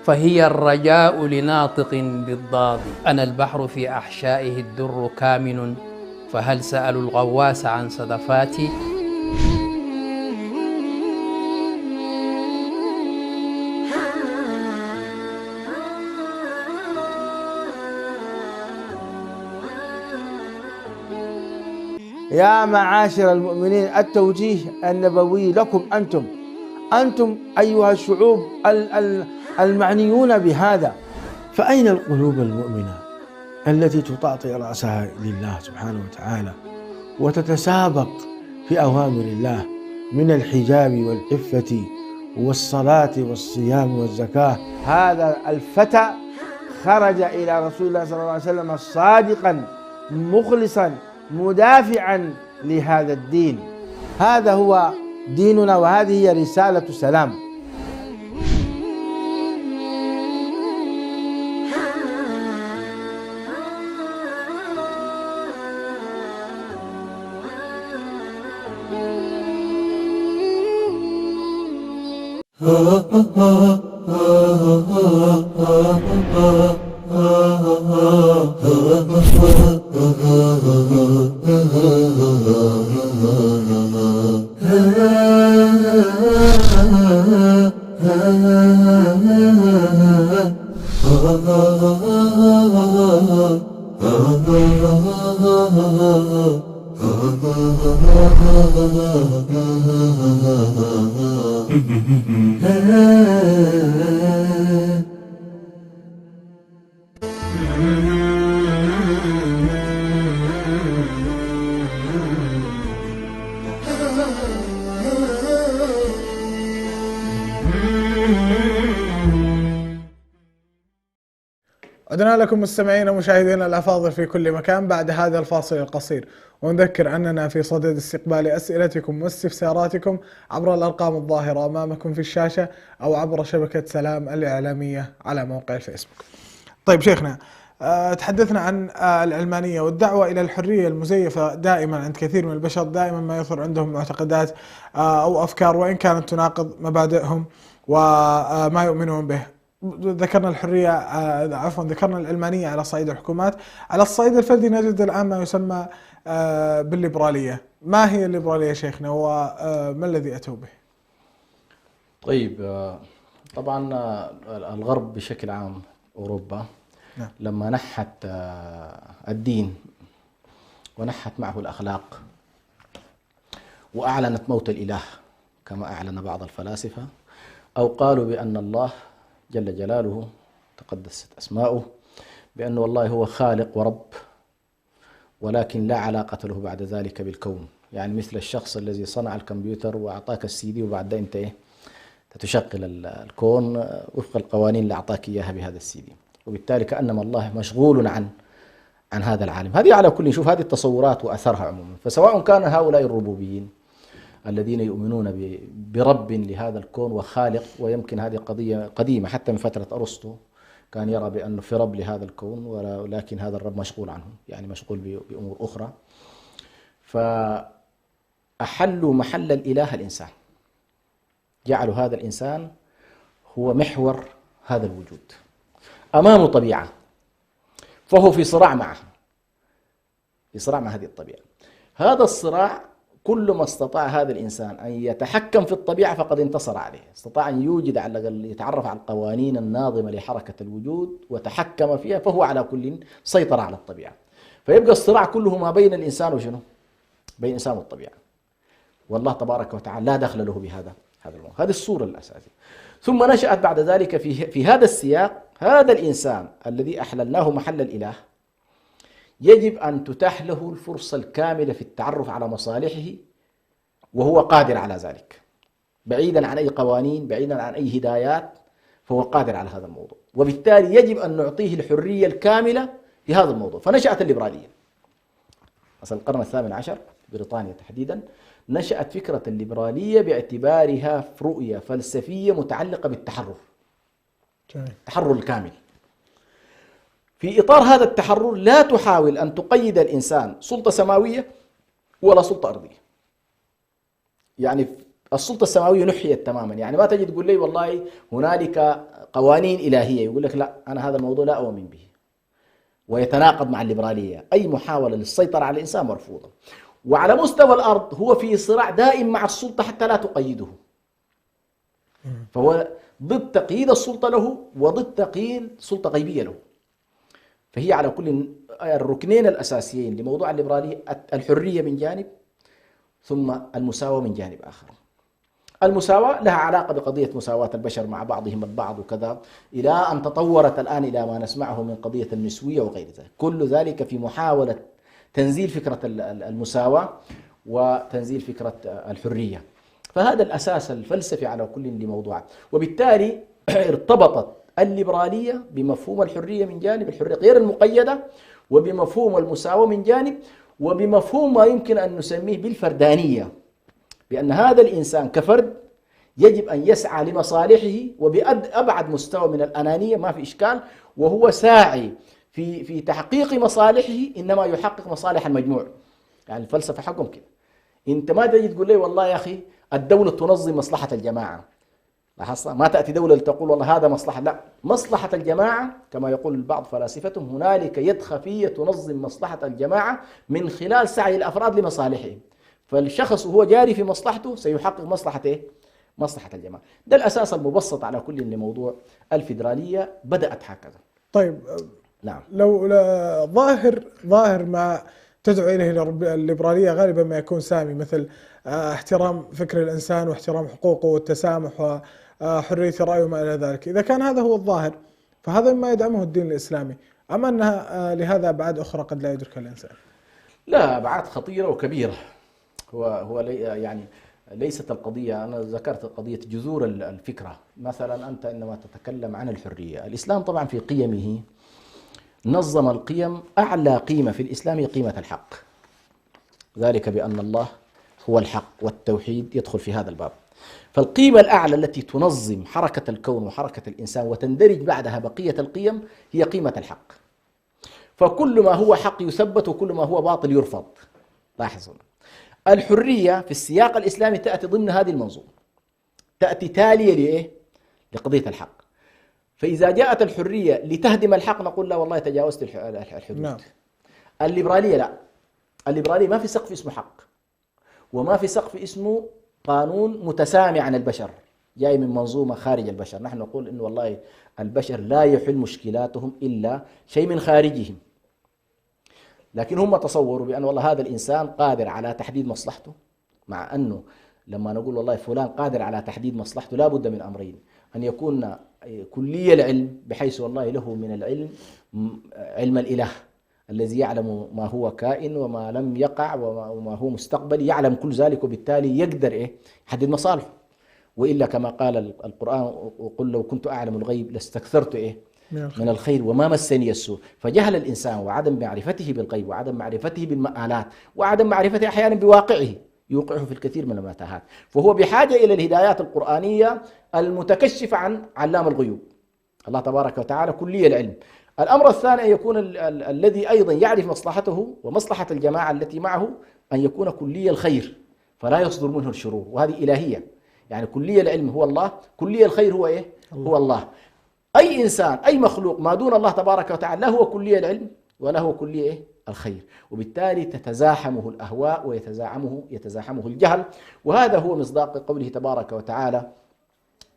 فهي الرجاء لناطق بالضاد. أنا البحر في أحشائه الدر كامن فهل سألوا الغواص عن صدفاتي. يا معاشر المؤمنين، التوجيه النبوي لكم أنتم أيها الشعوب المعنيون بهذا. فأين القلوب المؤمنة التي تطاطئ رأسها لله سبحانه وتعالى وتتسابق في أوامر الله من الحجاب والعفة والصلاة والصيام والزكاة؟ هذا الفتى خرج إلى رسول الله صلى الله عليه وسلم صادقا مخلصا مدافعا لهذا الدين. هذا هو ديننا وهذه هي رسالة سلام. عدنا لكم مستمعينا ومشاهدينا الأفاضل في كل مكان بعد هذا الفاصل القصير، ونذكر أننا في صدد استقبال أسئلتكم واستفساراتكم عبر الأرقام الظاهرة أمامكم في الشاشة أو عبر شبكة سلام الإعلامية على موقع الفيسبوك. طيب شيخنا، تحدثنا عن العلمانية والدعوة إلى الحرية المزيفة دائما عند كثير من البشر، دائما ما يثور عندهم معتقدات أو أفكار وإن كانت تناقض مبادئهم وما يؤمنون به. ذكرنا الحرية ذكرنا العلمانية على صعيد الحكومات. على الصعيد الفردي نجد الآن ما يسمى بالليبرالية. ما هي الليبرالية شيخنا وما الذي أتوا به؟ طيب، طبعا الغرب بشكل عام أوروبا لما نحت الدين ونحت معه الأخلاق وأعلنت موت الإله كما أعلن بعض الفلاسفة، أو قالوا بأن الله جل جلاله تقدست أسماؤه بأن والله هو خالق ورب ولكن لا علاقة له بعد ذلك بالكون، يعني مثل الشخص الذي صنع الكمبيوتر وأعطاك السي دي وبعد أنت تشغل الكون وفق القوانين اللي أعطاك إياها بهذا السي دي، وبالتالي كأنما الله مشغول عن هذا العالم. هذه على كل نشوف هذه التصورات وأثرها عموما. فسواء كان هؤلاء الربوبيين الذين يؤمنون برب لهذا الكون وخالق، ويمكن هذه قضية قديمة حتى من فترة أرسطو كان يرى بأنه في رب لهذا الكون ولكن هذا الرب مشغول عنه، يعني مشغول بأمور أخرى. فأحلوا محل الإله الإنسان، جعلوا هذا الإنسان هو محور هذا الوجود، أمامه طبيعة فهو في صراع معها، في صراع مع هذه الطبيعة. هذا الصراع كل ما استطاع هذا الإنسان أن يتحكم في الطبيعة فقد انتصر عليه. استطاع أن يوجد على الأقل يتعرف على القوانين الناظمة لحركة الوجود وتحكم فيها، فهو على كل سيطر على الطبيعة. فيبقى الصراع كله ما بين الإنسان وشنو؟ بين الإنسان والطبيعة، والله تبارك وتعالى لا دخل له بهذا الموضوع. هذه الصورة الأساسية. ثم نشأت بعد ذلك في هذا السياق هذا الإنسان الذي أحللناه محل الإله يجب أن تتاح له الفرصة الكاملة في التعرف على مصالحه وهو قادر على ذلك، بعيدا عن أي قوانين، بعيدا عن أي هدايات، فهو قادر على هذا الموضوع. وبالتالي يجب أن نعطيه الحرية الكاملة في هذا الموضوع. فنشأت الليبرالية مثلا القرن الثامن عشر في بريطانيا تحديدا. نشأت فكرة الليبرالية باعتبارها رؤية فلسفية متعلقة بالتحرر، التحرر الكامل. في إطار هذا التحرر لا تحاول أن تقيد الإنسان سلطة سماوية ولا سلطة أرضية. يعني السلطة السماوية نحيت تماما، يعني ما تجي تقول لي والله هنالك قوانين إلهية، يقول لك لا أنا هذا الموضوع لا أؤمن به، ويتناقض مع الليبرالية. أي محاولة للسيطرة على الإنسان مرفوضة. وعلى مستوى الأرض هو في صراع دائم مع السلطة حتى لا تقيده، فهو ضد تقييد السلطة له وضد تقييد سلطة غيبية له. فهي على كل الركنين الأساسيين لموضوع الليبرالية الحرية من جانب، ثم المساواة من جانب آخر. المساواة لها علاقة بقضية مساواة البشر مع بعضهم البعض وكذا، إلى أن تطورت الآن إلى ما نسمعه من قضية النسوية وغير ذلك. كل ذلك في محاولة تنزيل فكرة المساواة وتنزيل فكرة الحرية. فهذا الأساس الفلسفي على كل لموضوع. وبالتالي ارتبطت الليبرالية بمفهوم الحرية من جانب، الحرية غير المقيدة، وبمفهوم المساواة من جانب، وبمفهوم ما يمكن أن نسميه بالفردانية، بأن هذا الإنسان كفرد يجب أن يسعى لمصالحه وبأبعد مستوى من الأنانية، ما في إشكال، وهو ساعي في تحقيق مصالحه إنما يحقق مصالح المجموع. يعني الفلسفة حقهم كده. أنت ما تجي تقول لي والله يا أخي الدولة تنظم مصلحة الجماعة، لاحظت؟ ما تأتي دولة لتقول والله هذا مصلحة، لا، مصلحة الجماعة كما يقول بعض فلاسفتهم هنالك يد خفية تنظم مصلحة الجماعة من خلال سعي الأفراد لمصالحهم. فالشخص وهو جاري في مصلحته سيحقق مصلحة إيه؟ مصلحة الجماعة. ده الأساس المبسط على كل لموضوع الفيدرالية. بدأت هكذا. طيب نعم. لو ظاهر ما تدعو إليه الليبرالية غالبا ما يكون سامي، مثل احترام فكر الإنسان واحترام حقوقه والتسامح وحرية الرأي وما إلى ذلك. إذا كان هذا هو الظاهر فهذا ما يدعمه الدين الإسلامي، أما أنها لهذا أبعاد أخرى قد لا يدركها الإنسان. لا، أبعاد خطيرة وكبيرة. هو يعني ليست القضية، أنا ذكرت قضية جذور الفكرة. مثلا أنت إنما تتكلم عن الحرية، الإسلام طبعا في قيمه نظم القيم. أعلى قيمة في الإسلام هي قيمة الحق، ذلك بأن الله هو الحق، والتوحيد يدخل في هذا الباب. فالقيمة الأعلى التي تنظم حركة الكون وحركة الإنسان وتندرج بعدها بقية القيم هي قيمة الحق. فكل ما هو حق يثبت وكل ما هو باطل يرفض. لاحظوا، الحرية في السياق الإسلامي تأتي ضمن هذه المنظومة، تأتي تالية لإيه؟ لقضية الحق. فإذا جاءت الحرية لتهدم الحق نقول لا والله تجاوزت الحدود. نعم. الليبرالية لا، الليبرالية ما في سقف اسمه حق، وما في سقف اسمه قانون متسامي عن البشر جاي من منظومة خارج البشر. نحن نقول إنه والله البشر لا يحل مشكلاتهم إلا شيء من خارجهم، لكن هم تصوروا بأن والله هذا الإنسان قادر على تحديد مصلحته. مع أنه لما نقول والله فلان قادر على تحديد مصلحته لا بد من أمرين: أن يكون كلي العلم بحيث والله له من العلم علم الإله الذي يعلم ما هو كائن وما لم يقع وما هو مستقبل، يعلم كل ذلك، وبالتالي يقدر يحدد مصالحه. وإلا كما قال القرآن: وقل لو كنت أعلم الغيب لاستكثرت من الخير وما مسني السوء. فجهل الإنسان وعدم معرفته بالغيب وعدم معرفته بالمآلات وعدم معرفته أحيانا بواقعه يوقعه في الكثير من المتاهات. فهو بحاجة إلى الهدايات القرآنية المتكشفة عن علام الغيوب، الله تبارك وتعالى كلي العلم. الأمر الثاني أن يكون الذي أيضا يعرف مصلحته ومصلحة الجماعة التي معه أن يكون كلي الخير فلا يصدر منه الشرور، وهذه إلهية. يعني كلي العلم هو الله، كلي الخير هو هو الله. أي إنسان أي مخلوق ما دون الله تبارك وتعالى لا هو كلي العلم ولا هو كلي الخير، وبالتالي تتزاحمه الأهواء ويتزاحمه الجهل. وهذا هو مصداق قوله تبارك وتعالى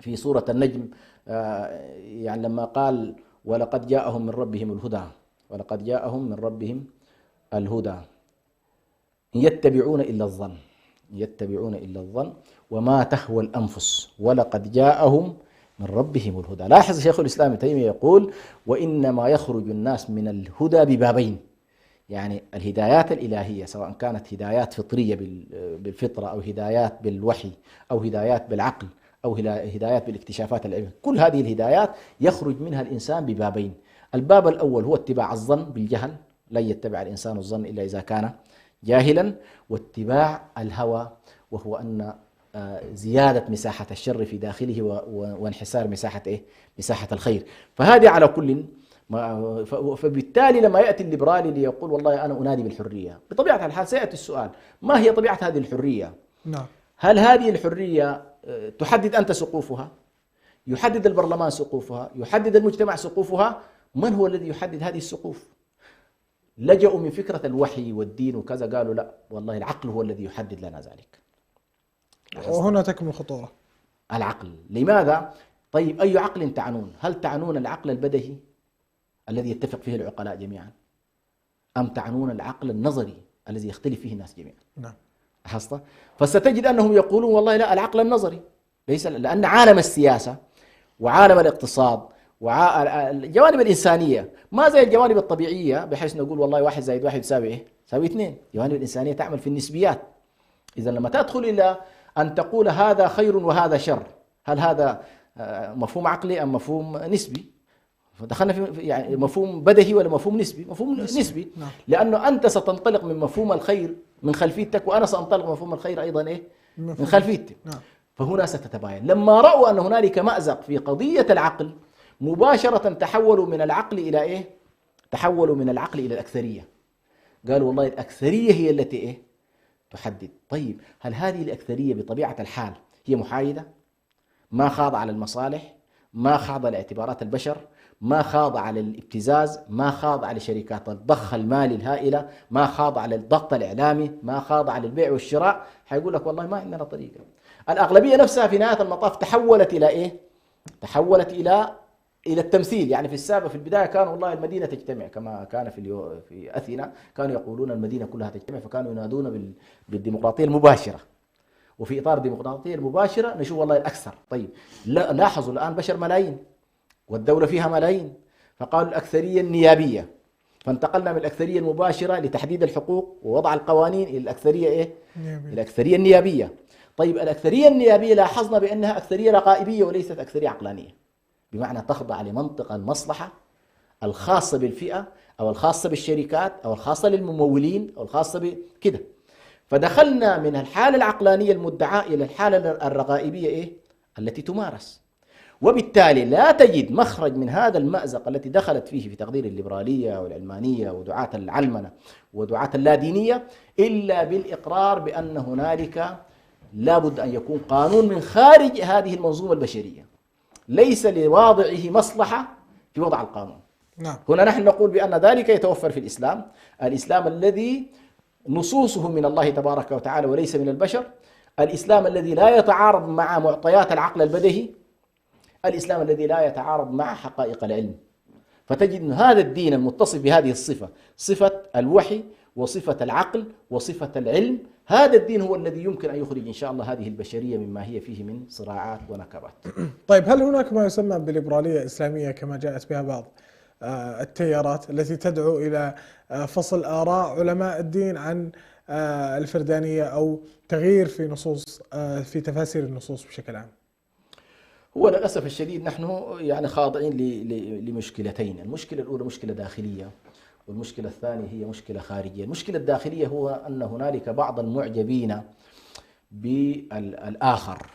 في سورة النجم، يعني لما قال ولقد جاءهم من ربهم الهدى، ولقد جاءهم من ربهم الهدى إن يتبعون إلا الظن، يتبعون إلا الظن وما تهوى الأنفس ولقد جاءهم من ربهم الهدى. لاحظ شيخ الإسلام ابن تيمية يقول وإنما يخرج الناس من الهدى ببابين، يعني الهدايات الإلهية سواء كانت هدايات فطرية بالفطرة أو هدايات بالوحي أو هدايات بالعقل أو هدايات بالاكتشافات العلمية، كل هذه الهدايات يخرج منها الإنسان ببابين. الباب الأول هو اتباع الظن بالجهل، لن يتبع الإنسان الظن إلا إذا كان جاهلا، واتباع الهوى وهو أن زيادة مساحة الشر في داخله وانحسار مساحة الخير. فهذه على كل فبالتالي لما يأتي الليبرالي ليقول والله أنا أنادي بالحرية، بطبيعة الحال سيأتي السؤال ما هي طبيعة هذه الحرية؟ نعم. هل هذه الحرية تحدد أنت سقوفها؟ يحدد البرلمان سقوفها؟ يحدد المجتمع سقوفها؟ من هو الذي يحدد هذه السقوف؟ لجأوا من فكرة الوحي والدين وكذا، قالوا لا والله العقل هو الذي يحدد لنا ذلك. وهنا تكمن الخطورة. العقل. لماذا؟ طيب أي عقل تعنون؟ هل تعنون العقل البدهي الذي يتفق فيه العقلاء جميعا، أم تعنون العقل النظري الذي يختلف فيه الناس جميعا؟ نعم. حصل؟ فستجد أنهم يقولون والله لا، العقل النظري ليس، لأن عالم السياسة وعالم الاقتصاد والجوانب الإنسانية ما زي الجوانب الطبيعية بحيث نقول والله 1 زائد 1 يساوي إيه؟ يساوي 2. الجوانب الإنسانية تعمل في النسبيات. إذا لما تدخل إلى أن تقول هذا خير وهذا شر، هل هذا مفهوم عقلي أم مفهوم نسبي؟ فدخلنا في يعني مفهوم بدهي ولا مفهوم نسبي؟ مفهوم نسبي. نعم. لأنه أنت ستنطلق من مفهوم الخير من خلفيتك، وأنا سأنطلق من مفهوم الخير أيضا إيه؟ من خلفيتي. نعم. فهنا ستتباين. لما رأوا أن هنالك مأزق في قضية العقل مباشرة تحولوا من العقل إلى إيه؟ تحولوا من العقل إلى الأكثرية. قالوا والله الأكثرية هي التي إيه؟ تحدد. طيب هل هذه الأكثرية بطبيعة الحال هي محايدة؟ ما خاضعة للمصالح، ما خاضعة لاعتبارات البشر، ما خاضعة للابتزاز، ما خاضعة لشركات الضخ المالي الهائلة، ما خاضعة للضغط الإعلامي، ما خاضعة للبيع والشراء، حيقول لك والله ما عندنا طريقة. الأغلبية نفسها في نهاية المطاف تحولت إلى إيه؟ تحولت إلى التمثيل. يعني في السابق في البداية كانوا والله المدينة تجتمع، كما كان في أثينا كانوا يقولون المدينة كلها تجتمع، فكانوا ينادون بالديمقراطية المباشرة. وفي إطار الديمقراطية المباشرة نشوف والله الأكثر. طيب لاحظوا الآن بشر ملايين والدولة فيها ملايين، فقالوا الأكثرية النيابية، فانتقلنا من الأكثرية المباشرة لتحديد الحقوق ووضع القوانين إلى الأكثرية إيه؟ الأكثرية النيابية. طيب الأكثرية النيابية لاحظنا بأنها أكثرية رقائبية وليست أكثرية عقلانية، بمعنى تخضع لمنطق المصلحة الخاصة بالفئة أو الخاصة بالشركات أو الخاصة للممولين أو الخاصة بكده. فدخلنا من الحالة العقلانية المدعاة إلى الحالة الرقائبية إيه؟ التي تمارس. وبالتالي لا تجد مخرج من هذا المأزق التي دخلت فيه في تقدير الليبرالية والعلمانية ودعاة العلمنة ودعاة اللادينية إلا بالإقرار بأن هنالك لابد أن يكون قانون من خارج هذه المنظومة البشرية ليس لواضعه مصلحة في وضع القانون. نعم. هنا نحن نقول بأن ذلك يتوفر في الإسلام، الإسلام الذي نصوصه من الله تبارك وتعالى وليس من البشر، الإسلام الذي لا يتعارض مع معطيات العقل البدهي، الإسلام الذي لا يتعارض مع حقائق العلم. فتجد أن هذا الدين المتصف بهذه الصفة، صفة الوحي وصفة العقل وصفة العلم، هذا الدين هو الذي يمكن أن يخرج إن شاء الله هذه البشرية مما هي فيه من صراعات ونكبات. طيب هل هناك ما يسمى بالليبرالية الإسلامية كما جاءت بها بعض التيارات التي تدعو إلى فصل آراء علماء الدين عن الفردانية أو تغيير في نصوص في تفاسير النصوص بشكل عام؟ هو للأسف الشديد نحن يعني خاضعين لمشكلتين. المشكلة الأولى مشكلة داخلية، والمشكلة الثانية هي مشكلة خارجية. المشكلة الداخلية هو أن هنالك بعض المعجبين بالآخر،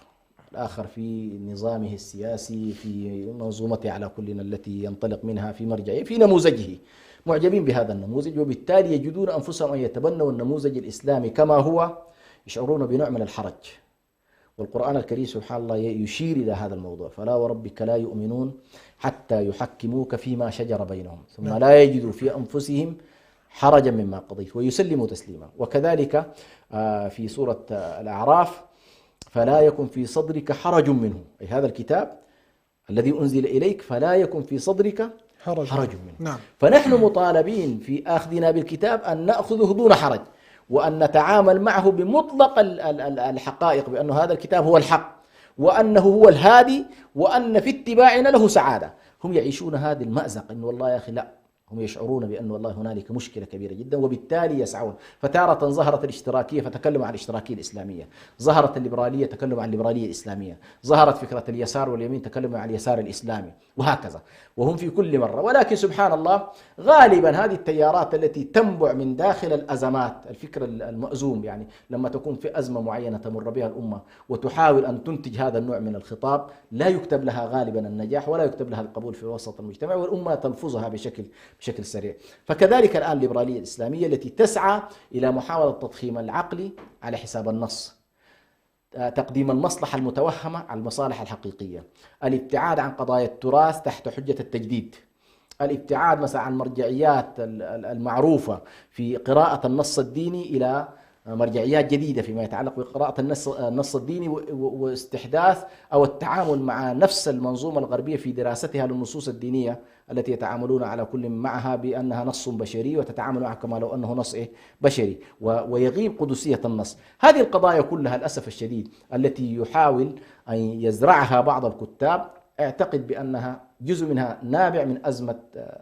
الآخر في نظامه السياسي، في منظومته على كلنا التي ينطلق منها في مرجعه في نموذجه، معجبين بهذا النموذج، وبالتالي يجدون أنفسهم أن يتبنوا النموذج الإسلامي كما هو، يشعرون بنوع من الحرج. والقرآن الكريم سبحان الله يشير إلى هذا الموضوع: فلا وربك لا يؤمنون حتى يحكموك فيما شجر بينهم ثم لا يجدوا في أنفسهم حرجا مما قضيت ويسلم تسليما. وكذلك في سورة الأعراف فلا يكن في صدرك حرج منه، أي هذا الكتاب الذي أنزل إليك فلا يكن في صدرك حرج منه. نعم. فنحن مطالبين في أخذنا بالكتاب أن نأخذه دون حرج، وأن نتعامل معه بمطلق الحقائق، بأن هذا الكتاب هو الحق، وأنه هو الهادي، وأن في اتباعنا له سعادة. هم يعيشون هذه المأزق، إنه والله يا أخي لا، هم يشعرون بأن والله هنالك مشكلة كبيرة جدا، وبالتالي يسعون. فتارة ظهرت الاشتراكية فتكلموا عن الاشتراكية الإسلامية، ظهرت الليبرالية تكلموا عن الليبرالية الإسلامية، ظهرت فكرة اليسار واليمين تكلموا عن اليسار الإسلامي، وهكذا. وهم في كل مرة. ولكن سبحان الله غالبا هذه التيارات التي تنبع من داخل الأزمات، الفكر المأزوم، يعني لما تكون في أزمة معينة تمر بها الأمة وتحاول أن تنتج هذا النوع من الخطاب، لا يكتب لها غالبا النجاح ولا يكتب لها القبول في وسط المجتمع، والأمة تلفظها بشكل سريع. فكذلك الآن الليبرالية الإسلامية التي تسعى إلى محاولة تضخيم العقل على حساب النص، تقديم المصلحة المتوهمة على المصالح الحقيقية، الابتعاد عن قضايا التراث تحت حجة التجديد، الابتعاد مثلا عن مرجعيات المعروفة في قراءة النص الديني إلى مرجعيات جديدة فيما يتعلق بقراءة النص الديني، واستحداث أو التعامل مع نفس المنظومة الغربية في دراستها للنصوص الدينية التي يتعاملون على كل معها بأنها نص بشري، وتتعامل معها كما لو أنه نص بشري، ويغيب قدسية النص. هذه القضايا كلها للأسف الشديد التي يحاول أن يزرعها بعض الكتاب، اعتقد بأنها جزء منها نابع من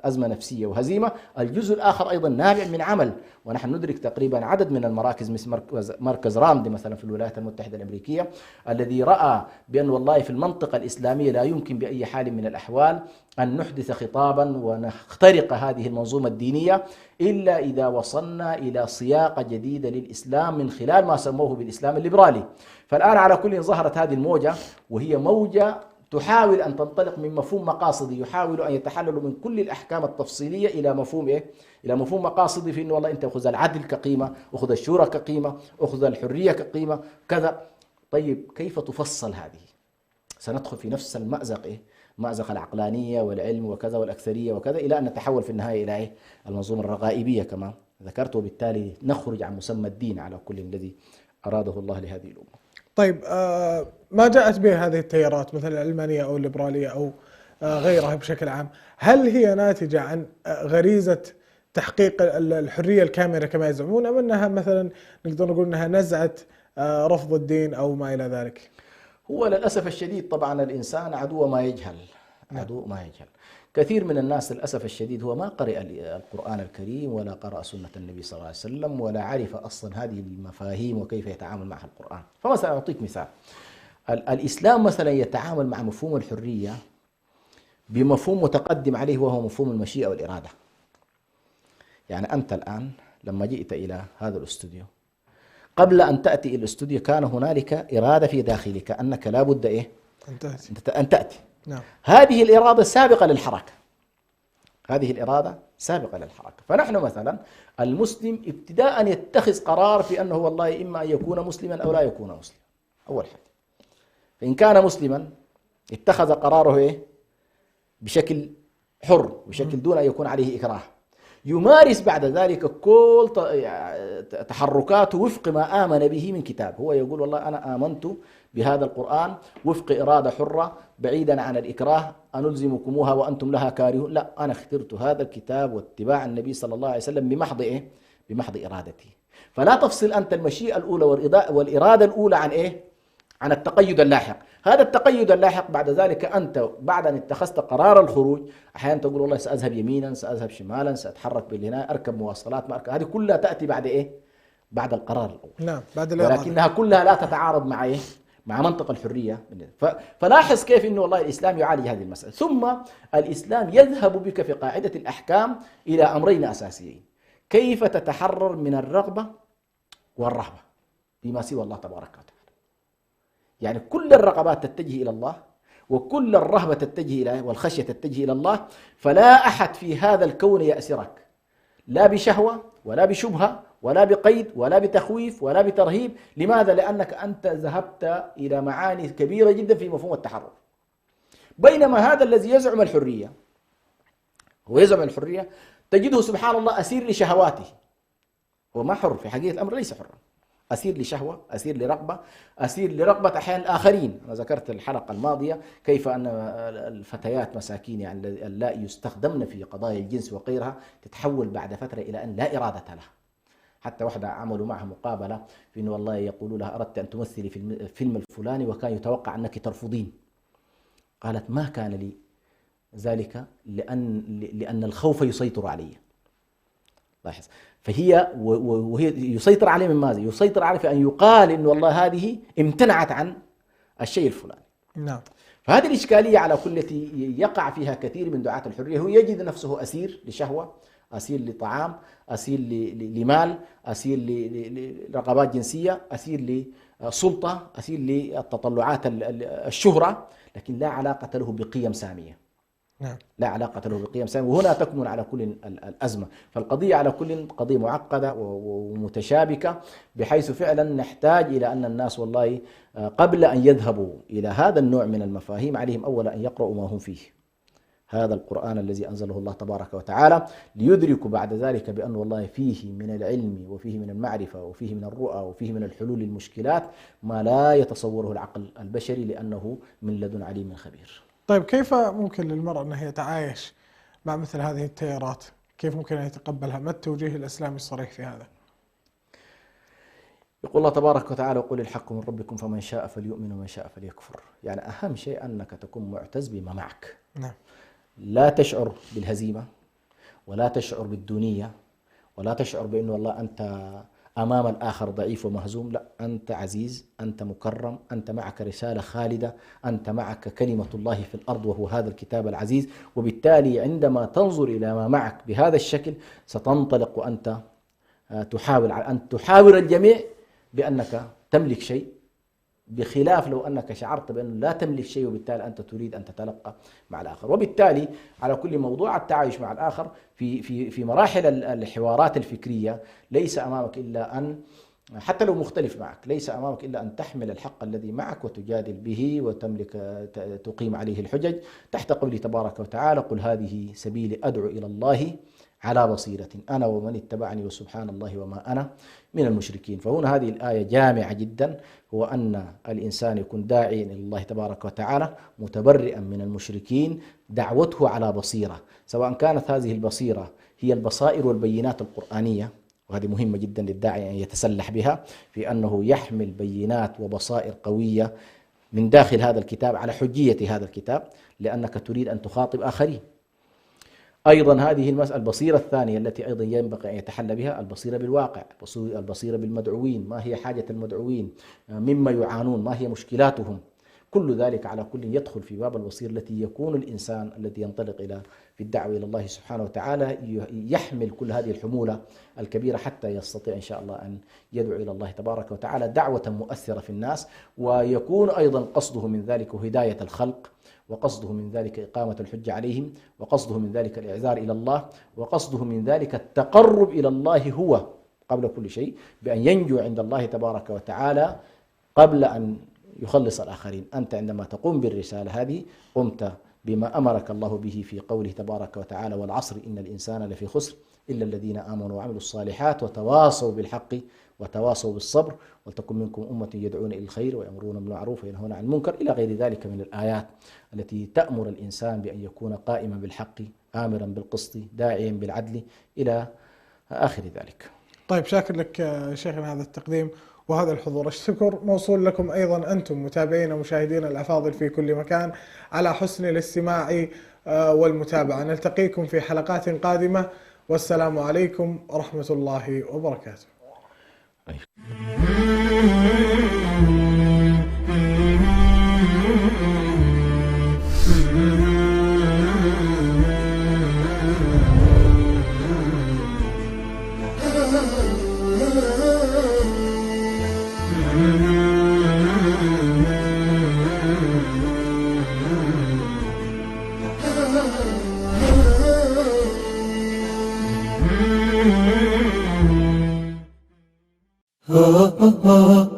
أزمة نفسية وهزيمة، الجزء الآخر أيضا نابع من عمل. ونحن ندرك تقريبا عدد من المراكز مثل مركز راند مثلا في الولايات المتحدة الأمريكية، الذي رأى بأن والله في المنطقة الإسلامية لا يمكن بأي حال من الأحوال أن نحدث خطابا ونخترق هذه المنظومة الدينية إلا إذا وصلنا إلى صياغة جديدة للإسلام من خلال ما سموه بالإسلام الليبرالي. فالآن على كل ظهرت هذه الموجة، وهي موجة تحاول أن تنطلق من مفهوم مقاصدي، يحاول أن يتحللوا من كل الأحكام التفصيلية إلى مفهوم إلى مفهوم مقاصدي، في إنه والله أنت أخذ العدل كقيمة، أخذ الشورى كقيمة، أخذ الحرية كقيمة كذا. طيب كيف تفصل هذه؟ سندخل في نفس المأزق مأزق العقلانية والعلم وكذا والأكثرية وكذا، إلى أن نتحول في النهاية إلى المنظومة الرغائبية كما ذكرت، وبالتالي نخرج عن مسمى الدين على كل الذي أراده الله لهذه الأمة. طيب ما جاءت به هذه التيارات مثل العلمانية أو الليبرالية أو غيرها بشكل عام، هل هي ناتجة عن غريزة تحقيق الحرية الكاملة كما يزعمون، أم أنها مثلا نقدر نقول أنها نزعة رفض الدين أو ما إلى ذلك؟ هو للأسف الشديد طبعا الإنسان عدو ما يجهل، عدو ما يجهل. كثير من الناس للأسف الشديد هو ما قرأ القرآن الكريم ولا قرأ سنة النبي صلى الله عليه وسلم ولا عرف أصلا هذه المفاهيم وكيف يتعامل مع القرآن. فمثلا أعطيك مثال، الإسلام مثلا يتعامل مع مفهوم الحرية بمفهوم متقدم عليه وهو مفهوم المشيئة والإرادة. يعني أنت الآن لما جئت إلى هذا الاستوديو، قبل أن تأتي إلى الاستوديو كان هنالك إرادة في داخلك أنك لا بد أن تأتي. نعم. هذه الإرادة سابقة للحركة، هذه الإرادة سابقة للحركة. فنحن مثلا المسلم ابتداء يتخذ قرار في أنه والله إما أن يكون مسلما أو لا يكون مسلما، أول حاجة. فإن كان مسلما اتخذ قراره بشكل حر، بشكل دون أن يكون عليه إكراه، يمارس بعد ذلك كل تحركاته وفق ما آمن به من كتاب. هو يقول والله أنا آمنت بهذا القرآن وفق إرادة حرة بعيدا عن الإكراه أنلزمكموها وأنتم لها كارهون، لا، أنا اخترت هذا الكتاب واتباع النبي صلى الله عليه وسلم بمحض إرادتي. فلا تفصل أنت المشيئة الأولى والإرادة الأولى عن عن التقيد اللاحق. هذا التقيد اللاحق بعد ذلك أنت بعد أن اتخذت قرار الخروج أحيانا تقول والله سأذهب يمينا، سأذهب شمالا، سأتحرك بالهنا، أركب مواصلات، ما أركب. هذه كلها تأتي بعد بعد القرار الأول. نعم، بعد الإرادة. ولكنها كلها لا تتعارض مع منطق الحرية. فلاحظ كيف أنه والله الإسلام يعالج هذه المسألة. ثم الإسلام يذهب بك في قاعدة الأحكام إلى أمرين أساسيين: كيف تتحرر من الرغبة والرهبة بما سوى الله تبارك وتعالى. يعني كل الرغبات تتجه إلى الله، وكل الرهبة تتجه إلى والخشية تتجه إلى الله. فلا أحد في هذا الكون يأسرك لا بشهوة ولا بشبهة ولا بقيد ولا بتخويف ولا بترهيب. لماذا؟ لأنك أنت ذهبت إلى معاني كبيرة جدا في مفهوم التحرر. بينما هذا الذي يزعم الحرية، هو يزعم الحرية تجده سبحان الله أسير لشهواته، هو ما حر في حقيقة الأمر، ليس حرا، أسير لشهوة، أسير لرغبة، أسير لرغبة أحيانا الآخرين. أنا ذكرت الحلقة الماضية كيف أن الفتيات مساكين يعني اللائي يستخدمن في قضايا الجنس وغيرها تتحول بعد فترة إلى أن لا إرادة لها. حتى واحدة عملوا معها مقابلة في أنه والله يقولوا لها أردت أن تمثلي في الفيلم الفلاني وكان يتوقع أنك ترفضين، قالت ما كان لي ذلك لأن الخوف يسيطر علي. لاحظ، وهي يسيطر عليه من ماذا؟ يسيطر عليه في أن يقال إنه والله هذه امتنعت عن الشيء الفلاني. نعم. فهذه الإشكالية على كل التي يقع فيها كثير من دعاة الحرية، هو يجد نفسه أسير لشهوة، أسير لطعام، أسير لمال، أسير لرغبات جنسية، أسير لسلطة، أسير للتطلعات الشهرة، لكن لا علاقة له بقيم سامية. نعم. لا علاقة له بقيم سامية، وهنا تكمن على كل الأزمة. فالقضية على كل قضية معقدة ومتشابكة، بحيث فعلا نحتاج إلى أن الناس والله قبل أن يذهبوا إلى هذا النوع من المفاهيم عليهم أولا أن يقرأوا ما هم فيه، هذا القرآن الذي أنزله الله تبارك وتعالى، ليدركوا بعد ذلك بأن والله فيه من العلم وفيه من المعرفة وفيه من الرؤى وفيه من الحلول للمشكلات ما لا يتصوره العقل البشري، لأنه من لدن عليم خبير. طيب كيف ممكن للمرأة أنها يتعايش مع مثل هذه التيارات؟ كيف ممكن أن يتقبلها؟ ما التوجيه الإسلامي الصريح في هذا؟ يقول الله تبارك وتعالى وقل الحق من ربكم فمن شاء فليؤمن ومن شاء فليكفر. يعني أهم شيء أنك تكون معتز بما معك. نعم. لا تشعر بالهزيمة، ولا تشعر بالدونية، ولا تشعر بأنه والله أنت أمام الآخر ضعيف ومهزوم. لا، أنت عزيز، أنت مكرم، أنت معك رسالة خالدة، أنت معك كلمة الله في الأرض وهو هذا الكتاب العزيز. وبالتالي عندما تنظر إلى ما معك بهذا الشكل ستنطلق وأنت تحاول أن تحاور الجميع بأنك تملك شيء، بخلاف لو أنك شعرت بأنه لا تملك شيء وبالتالي أنت تريد أن تتلقى مع الآخر. وبالتالي على كل موضوع التعايش مع الآخر في مراحل الحوارات الفكرية ليس أمامك إلا أن، حتى لو مختلف معك، ليس أمامك إلا أن تحمل الحق الذي معك وتجادل به وتملك تقيم عليه الحجج تحت قوله تبارك وتعالى قل هذه سبيلي أدعو إلى الله على بصيرة أنا ومن اتبعني وسبحان الله وما أنا من المشركين. فهنا هذه الآية جامعة جدا، هو أن الإنسان يكون داعيا إلى الله تبارك وتعالى متبرئا من المشركين، دعوته على بصيرة، سواء كانت هذه البصيرة هي البصائر والبينات القرآنية، وهذه مهمة جدا للداعي أن يتسلح بها، في أنه يحمل بينات وبصائر قوية من داخل هذا الكتاب على حجية هذا الكتاب، لأنك تريد أن تخاطب آخرين. أيضا هذه المسألة البصيرة الثانية التي أيضا ينبغي أن يتحلى بها، البصيرة بالواقع، البصيرة بالمدعوين، ما هي حاجة المدعوين، مما يعانون، ما هي مشكلاتهم. كل ذلك على كل يدخل في باب البصير التي يكون الإنسان الذي ينطلق في الدعوة إلى الله سبحانه وتعالى يحمل كل هذه الحمولة الكبيرة حتى يستطيع إن شاء الله أن يدعو إلى الله تبارك وتعالى دعوة مؤثرة في الناس، ويكون أيضا قصده من ذلك هداية الخلق، وقصده من ذلك إقامة الحجة عليهم، وقصده من ذلك الإعذار إلى الله، وقصده من ذلك التقرب إلى الله هو قبل كل شيء، بأن ينجو عند الله تبارك وتعالى قبل أن يخلص الآخرين. أنت عندما تقوم بالرسالة هذه قمت بما أمرك الله به في قوله تبارك وتعالى والعصر إن الإنسان لفي خسر إلا الذين آمنوا وعملوا الصالحات وتواصوا بالحق وتواصوا بالصبر ولتكن منكم أمة يدعون إلى الخير ويأمرون بالمعروف وينهون عن المنكر إلى غير ذلك من الآيات التي تأمر الإنسان بأن يكون قائما بالحق آمرا بالقسط داعيا بالعدل إلى آخر ذلك. طيب شاكر لك شيخنا هذا التقديم وهذا الحضور. الشكر موصول لكم أيضا أنتم متابعين ومشاهدين الأفاضل في كل مكان على حسن الاستماع والمتابعة. نلتقيكم في حلقات قادمة والسلام عليكم ورحمة الله وبركاته. Oh